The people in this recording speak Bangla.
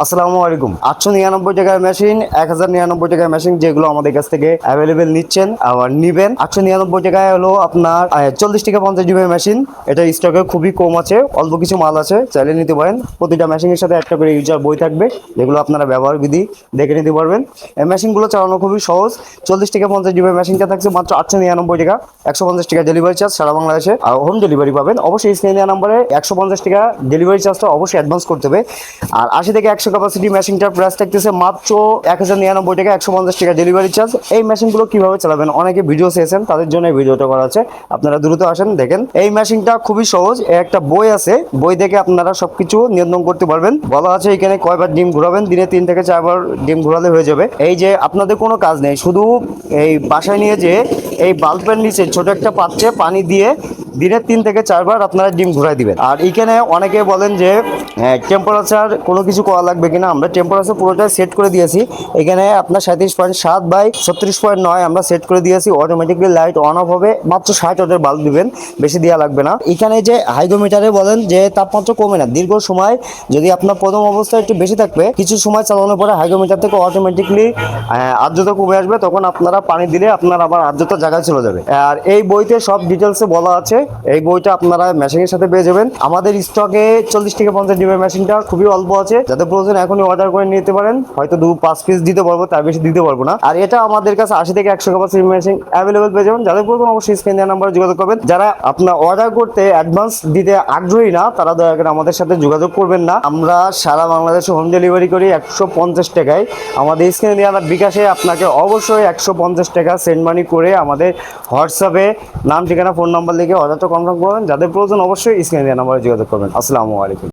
আসসালামু আলাইকুম। 899 টাকার মেশিন, 1099 টাকার মেশিন যেগুলো আমাদের কাছ থেকে অ্যাভেলেবেল নিচ্ছেন আবার নিবেন। 899 টাকায় হলো আপনার 40 থেকে 50 জিবি মেশিন। এটা স্টকে খুবই কম আছে, অল্প কিছু মাল আছে, চাইলে নিতে পারেন। প্রতিটা মেশিনের সাথে একটা করে ইউজার বই থাকবে, যেগুলো আপনারা ব্যবহার বিধি দেখে নিতে পারবেন। এই মেশিনগুলো চালানো খুবই সহজ। 40 থেকে 50 জিবি মেশিনটা থাকছে মাত্র 899 টাকা, 150 টাকা ডেলিভারি চার্জ সারা বাংলাদেশে, আর হোম ডেলিভারি পাবেন। অবশ্যই স্ক্রিনে দেওয়া নাম্বারে 150 টাকা ডেলিভারি চার্জটা অবশ্যই অ্যাডভান্স করতে হবে। আর 80 থেকে 100 ক্যাপাসিটি মেশিনটার প্রাইস থাকতেছে মাত্র 1099 টাকা, 150 টাকা ডেলিভারি চার্জ। এই মেশিনগুলো কিভাবে চালাবেন অনেকে ভিডিও চেয়েছেন, তাদের জন্য এই ভিডিওটা করা আছে। আপনারা দ্রুত আসেন দেখেন। এই মেশিনটা খুবই সহজ, একটা বই আছে, বই দেখে আপনারা সবকিছু নিয়ন্ত্রণ করতে পারবেন। বলা আছে এখানে কয়বার ডিম ঘোরাবেন, দিনে 3 থেকে 4 বার ডিম ঘোরালে হয়ে যাবে। এই যে আপনাদের কোনো কাজ নেই, শুধু এই বাসায় নিয়ে যে এই বাল্বের নিচে ছোট একটা পাত্রে পানি দিয়ে দিনে 3 থেকে 4 বার আপনারা ডিম ঘুরাই দিবেন। আর এখানে অনেকে বলেন যে টেম্পারেচার কোনো কিছু করা লাগবে কিনা, আমরা টেম্পারেচার পুরোটা সেট করে দিয়েছি। এখানে আপনার 37.7 বাই 36.9 আমরা সেট করে দিয়েছি। অটোমেটিকলি লাইট অন অফ হবে, মাত্র 60 ওয়াটের বাল্ব দিবেন, বেশি দেওয়া লাগবে না। এখানে যে হাইগ্রোমিটারে বলেন যে তাপমাত্রা কমে না, দীর্ঘ সময় যদি আপনার প্রথম অবস্থায় একটু বেশি থাকবে, কিছু সময় চালানোর পরে হাইগ্রোমিটার থেকে অটোমেটিকলি আর্দ্রতা কমে আসবে, তখন আপনারা পানি দিলে আপনার আবার আর্দ্রতা জায়গায় চলে যাবে। আর এই বইতে সব ডিটেলসে বলা আছে, এই বইটা আপনারা মেশিনের সাথে পেয়ে যাবেন। আমাদের স্টকে 40 থেকে 50 জিবি মেশিনটা খুবই অল্প আছে, যাদের প্রয়োজন এখনই অর্ডার করে নিতে পারেন। হয়তো 2-5 পিস দিতে পারবো, তার বেশি দিতে পারবো না। আর এটা আমাদের কাছে 80 থেকে 100 ক্যাপাসিটি মেশিন অ্যাভেলেবেল পেয়ে যাবেন। যাদের প্রয়োজন অবশ্যই স্ক্রিন দেওয়া নাম্বারে যোগাযোগ করবেন। যারা আপনার অর্ডার করতে অ্যাডভান্স দিতে আগ্রহী না, তারা দয়া করে আমাদের সাথে যোগাযোগ করবেন না। আমরা সারা বাংলাদেশে হোম ডেলিভারি করি 150 টাকায়। আমাদের স্ক্রিনে দেওয়া বিকাশে আপনাকে অবশ্যই 150 টাকা সেন্ড মানি করে আমাদের হোয়াটসঅ্যাপে নাম, ঠিকানা, ফোন নাম্বার লিখে অর্ডারটা কনফার্ম করবেন। যাদের প্রয়োজন অবশ্যই স্ক্রিনে দেওয়া নাম্বারে যোগাযোগ করবেন। আসসালামু আলাইকুম।